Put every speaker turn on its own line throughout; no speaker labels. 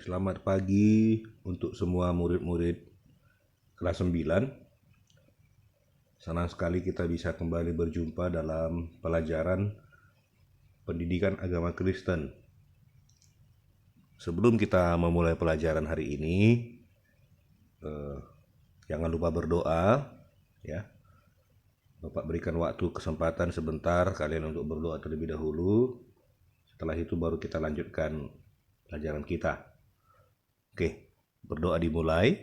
Selamat pagi untuk semua murid-murid kelas 9. Senang sekali kita bisa kembali berjumpa dalam pelajaran pendidikan agama Kristen. Sebelum kita memulai pelajaran hari ini, jangan lupa berdoa ya. Bapak berikan waktu kesempatan sebentar kalian untuk berdoa terlebih dahulu. Setelah itu baru kita lanjutkan pelajaran kita. Oke, berdoa dimulai.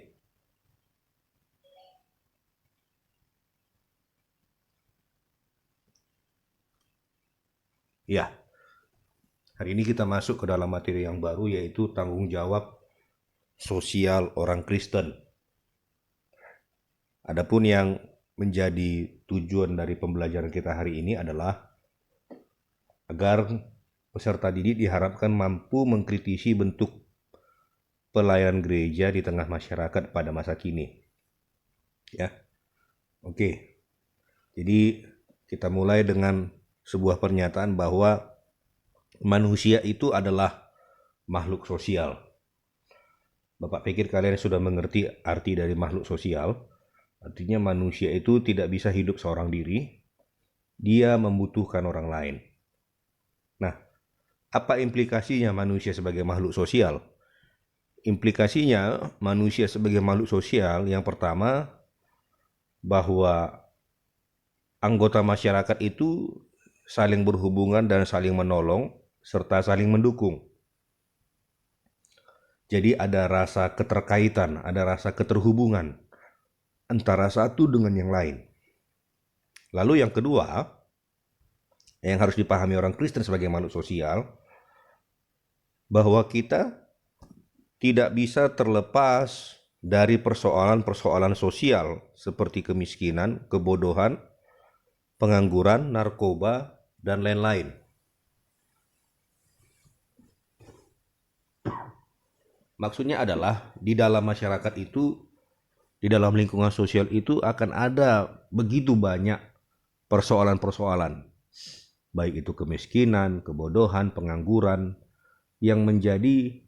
Ya, hari ini kita masuk ke dalam materi yang baru, yaitu tanggung jawab sosial orang Kristen. Adapun yang menjadi tujuan dari pembelajaran kita hari ini adalah agar peserta didik diharapkan mampu mengkritisi bentuk pelayanan gereja di tengah masyarakat pada masa kini. Ya, oke. Jadi kita mulai dengan sebuah pernyataan bahwa manusia itu adalah makhluk sosial. Bapak pikir kalian sudah mengerti arti dari makhluk sosial. Artinya manusia itu tidak bisa hidup seorang diri. Dia membutuhkan orang lain. Nah, apa implikasinya manusia sebagai makhluk sosial? Implikasinya manusia sebagai makhluk sosial yang pertama, bahwa anggota masyarakat itu saling berhubungan dan saling menolong serta saling mendukung. Jadi ada rasa keterkaitan, ada rasa keterhubungan antara satu dengan yang lain. Lalu yang kedua, yang harus dipahami orang Kristen sebagai makhluk sosial, bahwa kita tidak bisa terlepas dari persoalan-persoalan sosial seperti kemiskinan, kebodohan, pengangguran, narkoba, dan lain-lain. Maksudnya adalah di dalam masyarakat itu, di dalam lingkungan sosial itu akan ada begitu banyak persoalan-persoalan, baik itu kemiskinan, kebodohan, pengangguran, yang menjadi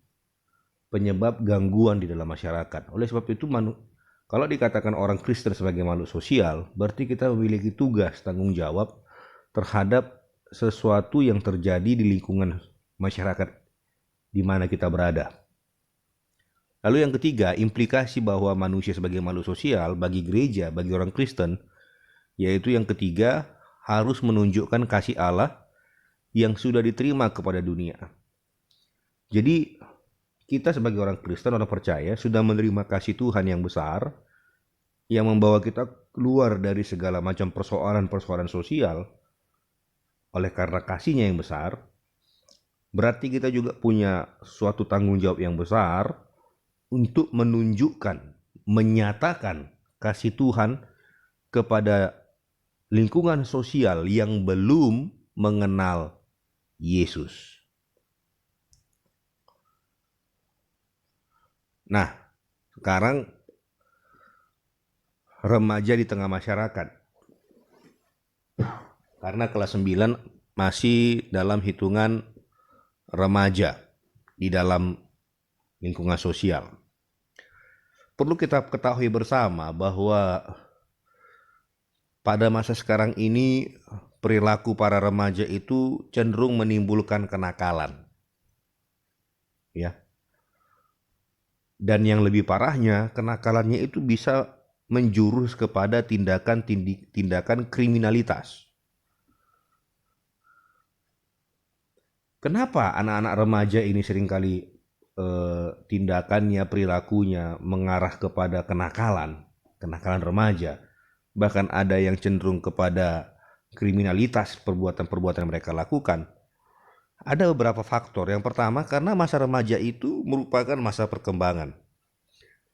penyebab gangguan di dalam masyarakat. Oleh sebab itu, kalau dikatakan orang Kristen sebagai makhluk sosial, berarti kita memiliki tugas, tanggung jawab terhadap sesuatu yang terjadi di lingkungan masyarakat di mana kita berada. Lalu yang ketiga, implikasi bahwa manusia sebagai makhluk sosial bagi gereja, bagi orang Kristen, yaitu yang ketiga, harus menunjukkan kasih Allah yang sudah diterima kepada dunia. Jadi kita sebagai orang Kristen, orang percaya, sudah menerima kasih Tuhan yang besar yang membawa kita keluar dari segala macam persoalan-persoalan sosial. Oleh karena kasihnya yang besar, berarti kita juga punya suatu tanggung jawab yang besar untuk menunjukkan, menyatakan kasih Tuhan kepada lingkungan sosial yang belum mengenal Yesus. Nah, sekarang remaja di tengah masyarakat. Karena kelas 9 masih dalam hitungan remaja di dalam lingkungan sosial. Perlu kita ketahui bersama bahwa pada masa sekarang ini perilaku para remaja itu cenderung menimbulkan kenakalan. Ya. Dan yang lebih parahnya, kenakalannya itu bisa menjurus kepada tindakan kriminalitas. Kenapa anak-anak remaja ini seringkali tindakannya, perilakunya mengarah kepada kenakalan remaja? Bahkan ada yang cenderung kepada kriminalitas perbuatan-perbuatan yang mereka lakukan. Ada beberapa faktor. Yang pertama, karena masa remaja itu merupakan masa perkembangan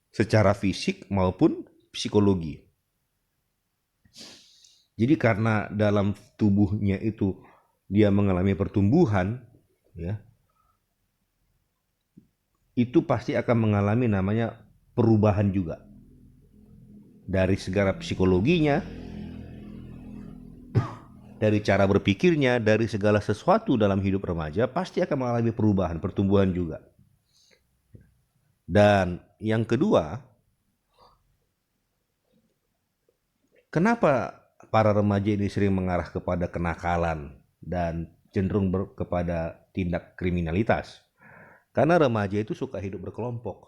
secara fisik maupun psikologi. Jadi karena dalam tubuhnya itu dia mengalami pertumbuhan, ya, itu pasti akan mengalami namanya perubahan juga. Dari segala psikologinya, dari cara berpikirnya, dari segala sesuatu dalam hidup remaja pasti akan mengalami perubahan, pertumbuhan juga. Dan yang kedua, kenapa para remaja ini sering mengarah kepada kenakalan dan cenderung kepada tindak kriminalitas? Karena remaja itu suka hidup berkelompok.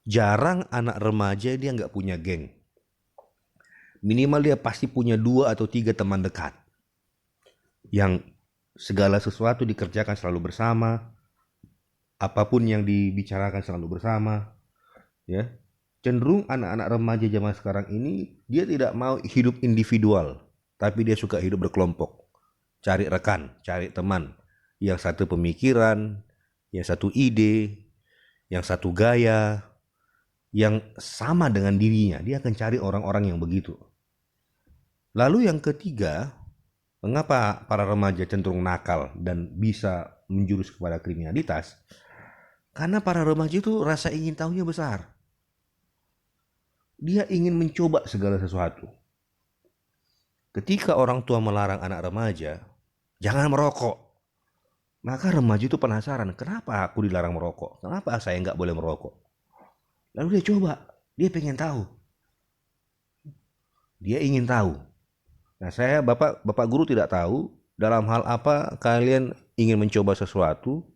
Jarang anak remaja dia nggak punya geng. Minimal dia pasti punya 2 atau 3 teman dekat. Yang segala sesuatu dikerjakan selalu bersama. Apapun yang dibicarakan selalu bersama. Ya. Cenderung anak-anak remaja zaman sekarang ini dia tidak mau hidup individual, tapi dia suka hidup berkelompok. Cari rekan, cari teman. Yang satu pemikiran, yang satu ide, yang satu gaya, yang sama dengan dirinya. Dia akan cari orang-orang yang begitu. Lalu yang ketiga, mengapa para remaja cenderung nakal dan bisa menjurus kepada kriminalitas? Karena para remaja itu rasa ingin tahunya besar. Dia ingin mencoba segala sesuatu. Ketika orang tua melarang anak remaja, jangan merokok. Maka remaja itu penasaran, kenapa aku dilarang merokok? Kenapa saya nggak boleh merokok? Lalu dia coba, dia pengen tahu. Dia ingin tahu. Nah, Bapak Guru tidak tahu dalam hal apa kalian ingin mencoba sesuatu.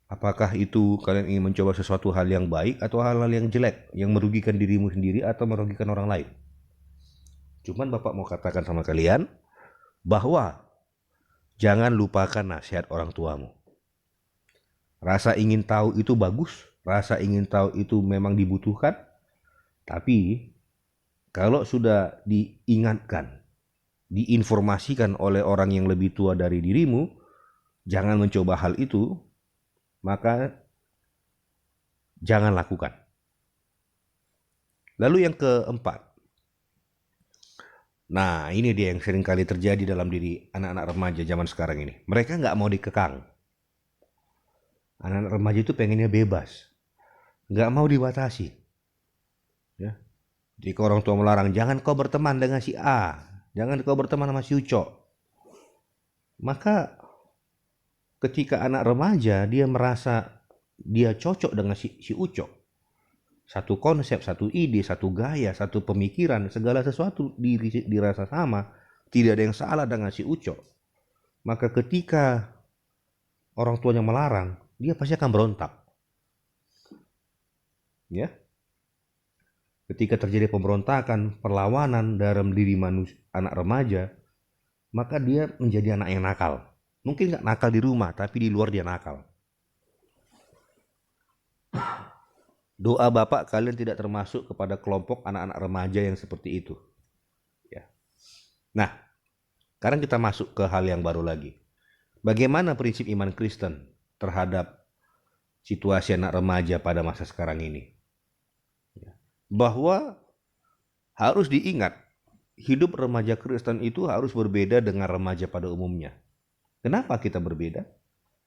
Apakah itu kalian ingin mencoba sesuatu hal yang baik atau hal-hal yang jelek, yang merugikan dirimu sendiri atau merugikan orang lain. Cuman Bapak mau katakan sama kalian bahwa jangan lupakan nasihat orang tuamu. Rasa ingin tahu itu bagus, rasa ingin tahu itu memang dibutuhkan, tapi kalau sudah diingatkan, diinformasikan oleh orang yang lebih tua dari dirimu, jangan mencoba hal itu, maka jangan lakukan. Lalu yang keempat, nah ini dia yang sering kali terjadi dalam diri anak-anak remaja zaman sekarang ini. Mereka nggak mau dikekang. Anak-anak remaja itu pengennya bebas, nggak mau dibatasi. Ya. Jika orang tua melarang, jangan kau berteman dengan si A, jangan kau berteman sama si Uco. Maka ketika anak remaja dia merasa dia cocok dengan si Uco, satu konsep, satu ide, satu gaya, satu pemikiran, segala sesuatu dirasa sama, tidak ada yang salah dengan si Uco. Maka ketika orang tuanya melarang, dia pasti akan berontak. Ya. Ketika terjadi pemberontakan, perlawanan dalam diri anak remaja, maka dia menjadi anak yang nakal. Mungkin nggak nakal di rumah, tapi di luar dia nakal. Doa Bapak kalian tidak termasuk kepada kelompok anak-anak remaja yang seperti itu. Ya. Nah, sekarang kita masuk ke hal yang baru lagi. Bagaimana prinsip iman Kristen terhadap situasi anak remaja pada masa sekarang ini? Bahwa harus diingat, hidup remaja Kristen itu harus berbeda dengan remaja pada umumnya. Kenapa kita berbeda?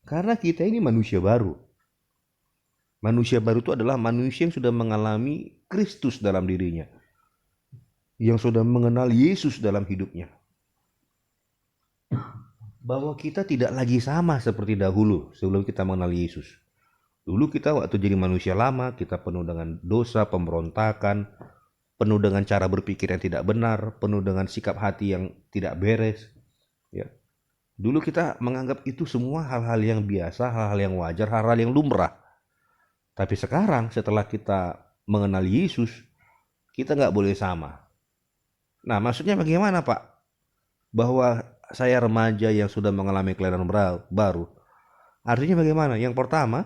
Karena kita ini manusia baru. Manusia baru itu adalah manusia yang sudah mengalami Kristus dalam dirinya. Yang sudah mengenal Yesus dalam hidupnya. Bahwa kita tidak lagi sama seperti dahulu sebelum kita mengenal Yesus. Dulu kita waktu jadi manusia lama, kita penuh dengan dosa, pemberontakan, penuh dengan cara berpikir yang tidak benar, penuh dengan sikap hati yang tidak beres. Ya. Dulu kita menganggap itu semua hal-hal yang biasa, hal-hal yang wajar, hal-hal yang lumrah. Tapi sekarang setelah kita mengenal Yesus, kita nggak boleh sama. Nah, maksudnya bagaimana Pak? Bahwa saya remaja yang sudah mengalami kelahiran baru. Artinya bagaimana? Yang pertama,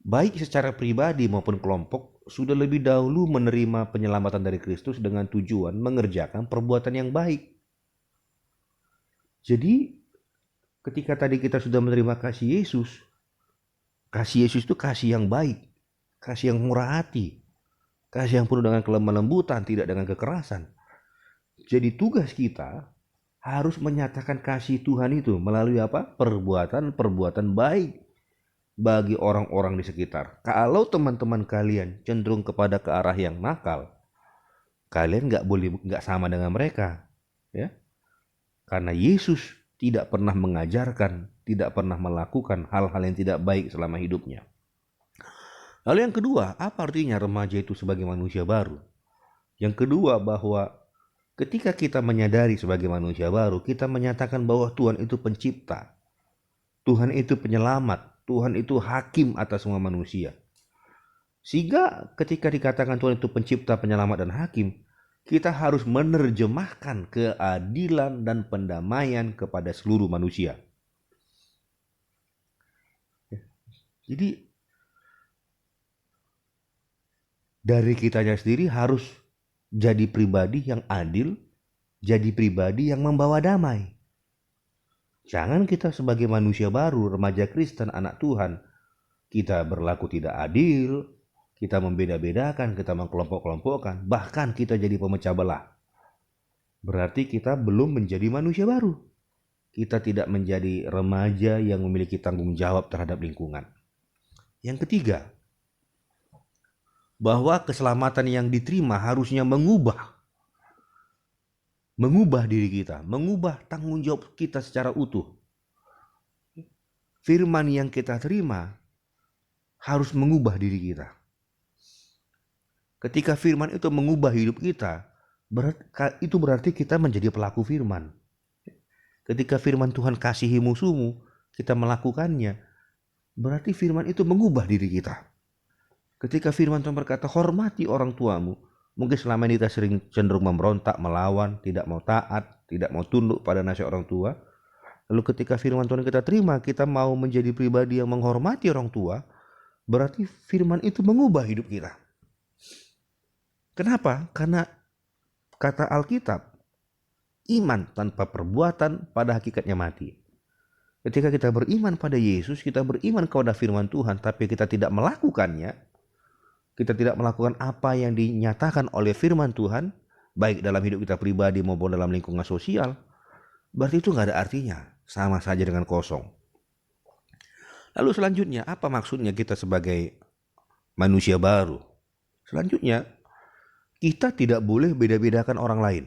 baik secara pribadi maupun kelompok sudah lebih dahulu menerima penyelamatan dari Kristus dengan tujuan mengerjakan perbuatan yang baik. Jadi ketika tadi kita sudah menerima kasih Yesus itu kasih yang baik, kasih yang murah hati, kasih yang penuh dengan kelemah lembutan, tidak dengan kekerasan. Jadi tugas kita harus menyatakan kasih Tuhan itu melalui apa? Perbuatan baik bagi orang-orang di sekitar. Kalau teman-teman kalian cenderung kepada ke arah yang nakal, kalian nggak sama dengan mereka, ya. Karena Yesus tidak pernah mengajarkan tidak pernah melakukan hal-hal yang tidak baik selama hidupnya. Lalu yang kedua, apa artinya remaja itu sebagai manusia baru? Yang kedua, bahwa ketika kita menyadari sebagai manusia baru, kita menyatakan bahwa Tuhan itu pencipta, Tuhan itu penyelamat, Tuhan itu hakim atas semua manusia. Sehingga ketika dikatakan Tuhan itu pencipta, penyelamat, dan hakim, kita harus menerjemahkan keadilan dan pendamaian kepada seluruh manusia. Jadi dari kitanya sendiri harus jadi pribadi yang adil, jadi pribadi yang membawa damai. Jangan kita sebagai manusia baru, remaja Kristen, anak Tuhan, kita berlaku tidak adil, kita membeda-bedakan, kita mengkelompok-kelompokkan, bahkan kita jadi pemecah belah. Berarti kita belum menjadi manusia baru. Kita tidak menjadi remaja yang memiliki tanggung jawab terhadap lingkungan. Yang ketiga, bahwa keselamatan yang diterima harusnya mengubah diri kita, mengubah tanggung jawab kita secara utuh. Firman yang kita terima harus mengubah diri kita. Ketika firman itu mengubah hidup kita, itu berarti kita menjadi pelaku firman. Ketika firman Tuhan kasihi musuhmu, kita melakukannya, berarti firman itu mengubah diri kita. Ketika firman Tuhan berkata, hormati orang tuamu, mungkin selama ini kita sering cenderung memberontak, melawan, tidak mau taat, tidak mau tunduk pada nasihat orang tua. Lalu ketika firman Tuhan kita terima, kita mau menjadi pribadi yang menghormati orang tua, berarti firman itu mengubah hidup kita. Kenapa? Karena kata Alkitab, iman tanpa perbuatan pada hakikatnya mati. Ketika kita beriman pada Yesus, kita beriman kepada firman Tuhan, tapi kita tidak melakukannya, kita tidak melakukan apa yang dinyatakan oleh firman Tuhan, baik dalam hidup kita pribadi maupun dalam lingkungan sosial, berarti itu nggak ada artinya, sama saja dengan kosong. Lalu selanjutnya, apa maksudnya kita sebagai manusia baru? Selanjutnya, kita tidak boleh beda-bedakan orang lain.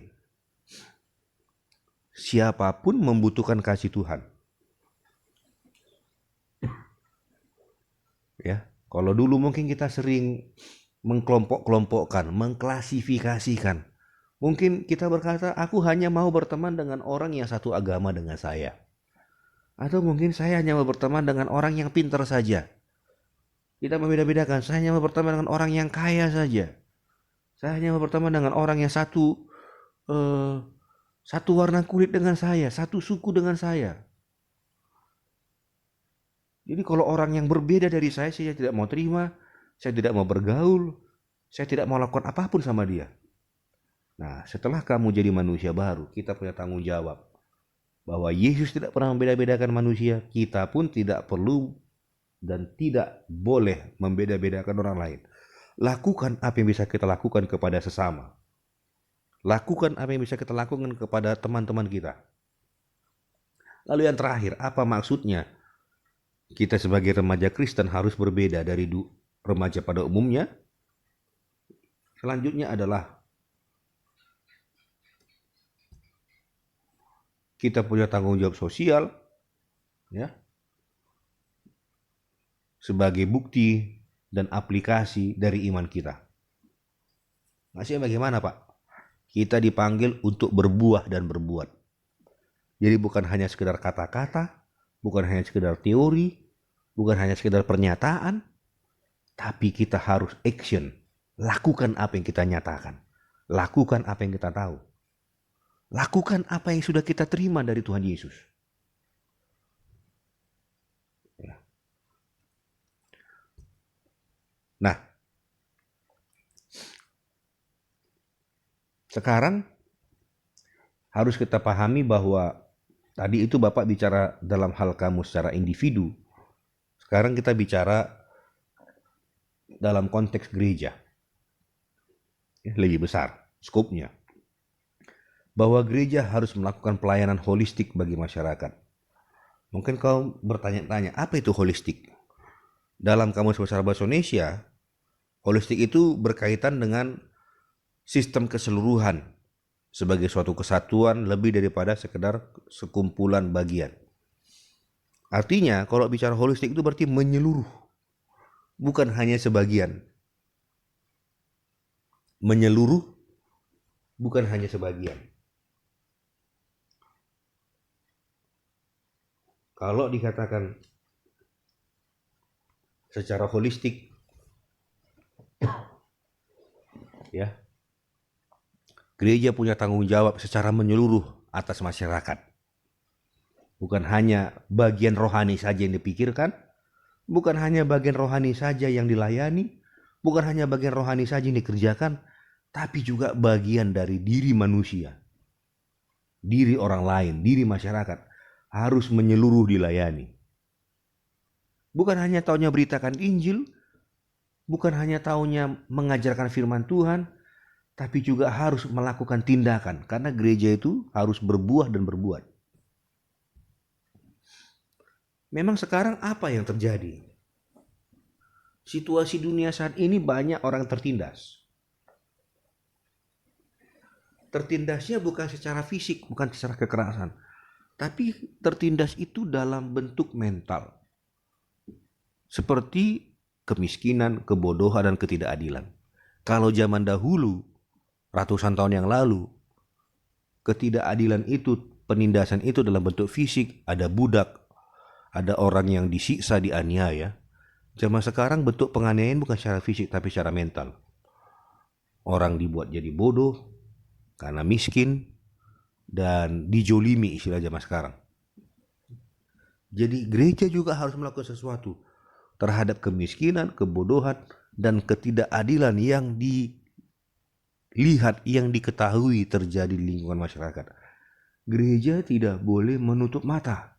Siapapun membutuhkan kasih Tuhan. Ya, kalau dulu mungkin kita sering mengkelompok-kelompokkan, mengklasifikasikan. Mungkin kita berkata, aku hanya mau berteman dengan orang yang satu agama dengan saya. Atau mungkin saya hanya mau berteman dengan orang yang pintar saja. Kita membeda-bedakan, saya hanya mau berteman dengan orang yang kaya saja. Saya hanya mau berteman dengan orang yang satu warna kulit dengan saya, satu suku dengan saya. Jadi kalau orang yang berbeda dari saya tidak mau terima, saya tidak mau bergaul, saya tidak mau lakukan apapun sama dia. Nah, setelah kamu jadi manusia baru, kita punya tanggung jawab. Bahwa Yesus tidak pernah membeda-bedakan manusia, kita pun tidak perlu dan tidak boleh membeda-bedakan orang lain. Lakukan apa yang bisa kita lakukan kepada sesama. Lakukan apa yang bisa kita lakukan kepada teman-teman kita. Lalu yang terakhir, apa maksudnya? Kita sebagai remaja Kristen harus berbeda dari remaja pada umumnya. Selanjutnya adalah kita punya tanggung jawab sosial, ya, sebagai bukti dan aplikasi dari iman kita. Maksudnya bagaimana, Pak? Kita dipanggil untuk berbuah dan berbuat. Jadi bukan hanya sekedar kata-kata, bukan hanya sekedar teori, bukan hanya sekedar pernyataan, tapi kita harus action. Lakukan apa yang kita nyatakan. Lakukan apa yang kita tahu. Lakukan apa yang sudah kita terima dari Tuhan Yesus. Ya. Nah, sekarang harus kita pahami bahwa tadi itu Bapak bicara dalam hal kamu secara individu. Sekarang kita bicara dalam konteks gereja. Lebih besar skopnya. Bahwa gereja harus melakukan pelayanan holistik bagi masyarakat. Mungkin kau bertanya-tanya, apa itu holistik? Dalam Kamus Besar Bahasa Indonesia, holistik itu berkaitan dengan sistem keseluruhan sebagai suatu kesatuan lebih daripada sekedar sekumpulan bagian. Artinya kalau bicara holistik itu berarti menyeluruh, bukan hanya sebagian. Menyeluruh, bukan hanya sebagian. Kalau dikatakan secara holistik, ya, gereja punya tanggung jawab secara menyeluruh atas masyarakat. Bukan hanya bagian rohani saja yang dipikirkan, bukan hanya bagian rohani saja yang dilayani, bukan hanya bagian rohani saja yang dikerjakan, tapi juga bagian dari diri manusia, diri orang lain, diri masyarakat harus menyeluruh dilayani. Bukan hanya taunya beritakan Injil, bukan hanya taunya mengajarkan firman Tuhan, tapi juga harus melakukan tindakan, karena gereja itu harus berbuah dan berbuat. Memang sekarang apa yang terjadi? Situasi dunia saat ini banyak orang tertindas. Tertindasnya bukan secara fisik, bukan secara kekerasan, tapi tertindas itu dalam bentuk mental. Seperti kemiskinan, kebodohan, dan ketidakadilan. Kalau zaman dahulu, ratusan tahun yang lalu, ketidakadilan itu, penindasan itu dalam bentuk fisik, ada budak, ada orang yang disiksa, dianiaya. Zaman sekarang bentuk penganiayaan bukan secara fisik tapi secara mental. Orang dibuat jadi bodoh karena miskin dan dijolimi, istilah zaman sekarang. Jadi gereja juga harus melakukan sesuatu terhadap kemiskinan, kebodohan, dan ketidakadilan yang dilihat, yang diketahui terjadi di lingkungan masyarakat. Gereja tidak boleh menutup mata.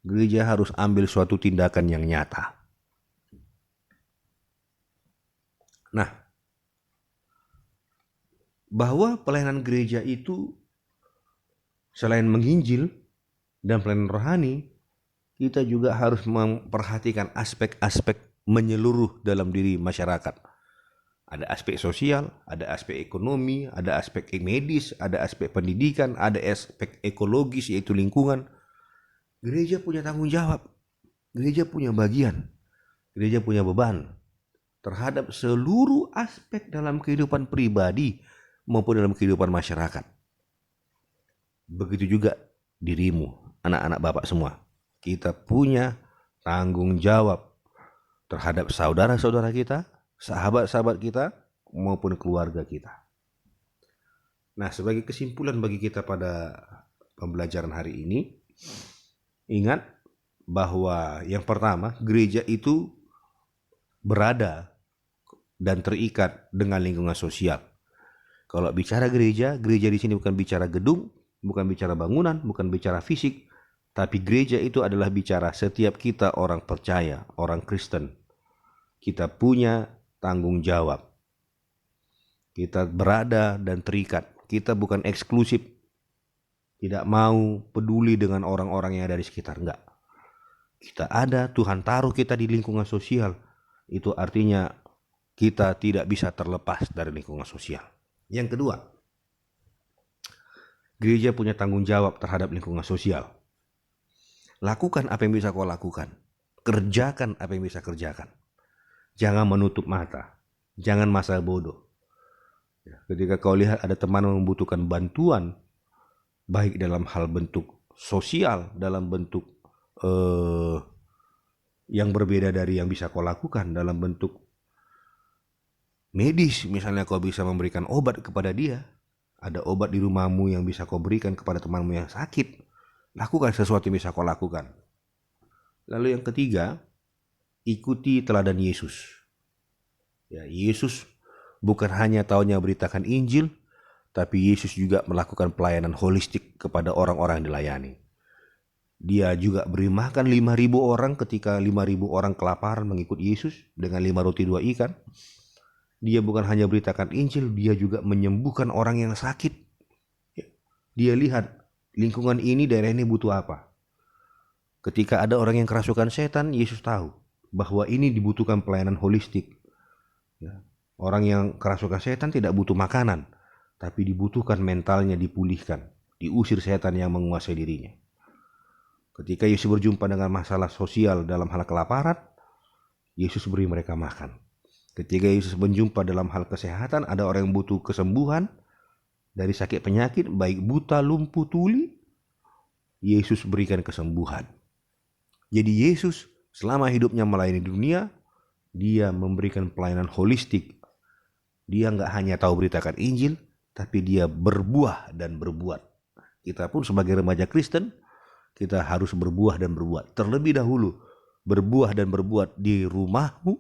Gereja harus ambil suatu tindakan yang nyata. Nah, bahwa pelayanan gereja itu selain menginjil dan pelayanan rohani, kita juga harus memperhatikan aspek-aspek menyeluruh dalam diri masyarakat. Ada aspek sosial, ada aspek ekonomi, ada aspek medis, ada aspek pendidikan, ada aspek ekologis yaitu lingkungan. Gereja punya tanggung jawab, gereja punya bagian, gereja punya beban terhadap seluruh aspek dalam kehidupan pribadi maupun dalam kehidupan masyarakat. Begitu juga dirimu, anak-anak Bapak semua. Kita punya tanggung jawab terhadap saudara-saudara kita, sahabat-sahabat kita, maupun keluarga kita. Nah, sebagai kesimpulan bagi kita pada pembelajaran hari ini, ingat bahwa yang pertama, gereja itu berada dan terikat dengan lingkungan sosial. Kalau bicara gereja, gereja di sini bukan bicara gedung, bukan bicara bangunan, bukan bicara fisik, tapi gereja itu adalah bicara setiap kita orang percaya, orang Kristen. Kita punya tanggung jawab. Kita berada dan terikat. Kita bukan eksklusif. Tidak mau peduli dengan orang-orang yang ada di sekitar. Enggak. Kita ada, Tuhan taruh kita di lingkungan sosial. Itu artinya kita tidak bisa terlepas dari lingkungan sosial. Yang kedua, gereja punya tanggung jawab terhadap lingkungan sosial. Lakukan apa yang bisa kau lakukan. Kerjakan apa yang bisa kerjakan. Jangan menutup mata. Jangan masa bodoh. Ketika kau lihat ada teman yang membutuhkan bantuan, baik dalam hal bentuk sosial, dalam bentuk yang berbeda dari yang bisa kau lakukan, dalam bentuk medis, misalnya kau bisa memberikan obat kepada dia. Ada obat di rumahmu yang bisa kau berikan kepada temanmu yang sakit. Lakukan sesuatu yang bisa kau lakukan. Lalu yang ketiga, ikuti teladan Yesus. Ya, Yesus bukan hanya taunya beritakan Injil, tapi Yesus juga melakukan pelayanan holistik kepada orang-orang yang dilayani. Dia juga beri makan 5.000 orang ketika 5.000 orang kelaparan mengikut Yesus dengan 5 roti 2 ikan. Dia bukan hanya beritakan Injil, dia juga menyembuhkan orang yang sakit. Dia lihat lingkungan ini, daerah ini butuh apa. Ketika ada orang yang kerasukan setan, Yesus tahu bahwa ini dibutuhkan pelayanan holistik. Orang yang kerasukan setan tidak butuh makanan, tapi dibutuhkan mentalnya dipulihkan, diusir setan yang menguasai dirinya. Ketika Yesus berjumpa dengan masalah sosial dalam hal kelaparan, Yesus beri mereka makan. Ketika Yesus berjumpa dalam hal kesehatan, ada orang yang butuh kesembuhan dari sakit penyakit, baik buta, lumpuh, tuli, Yesus berikan kesembuhan. Jadi Yesus selama hidupnya melayani dunia, dia memberikan pelayanan holistik. Dia nggak hanya tahu beritakan Injil, tapi dia berbuah dan berbuat. Kita pun sebagai remaja Kristen, kita harus berbuah dan berbuat. Terlebih dahulu, berbuah dan berbuat di rumahmu,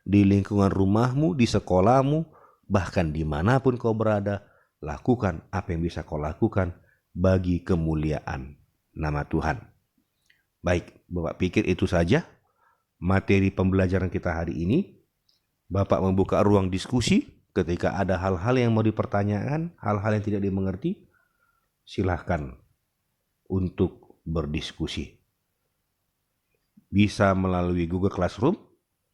di lingkungan rumahmu, di sekolahmu, bahkan dimanapun kau berada, lakukan apa yang bisa kau lakukan bagi kemuliaan nama Tuhan. Baik, Bapak pikir itu saja materi pembelajaran kita hari ini. Bapak membuka ruang diskusi ketika ada hal-hal yang mau dipertanyakan, hal-hal yang tidak dimengerti, silahkan untuk berdiskusi. Bisa melalui Google Classroom,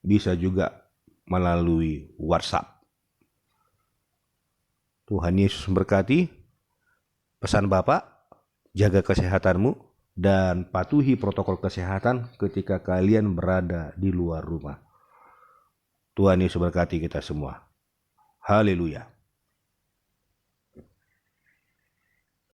bisa juga melalui WhatsApp. Tuhan Yesus memberkati. Pesan Bapak, jaga kesehatanmu dan patuhi protokol kesehatan ketika kalian berada di luar rumah. Tuhan Yesus berkati kita semua. Haleluya.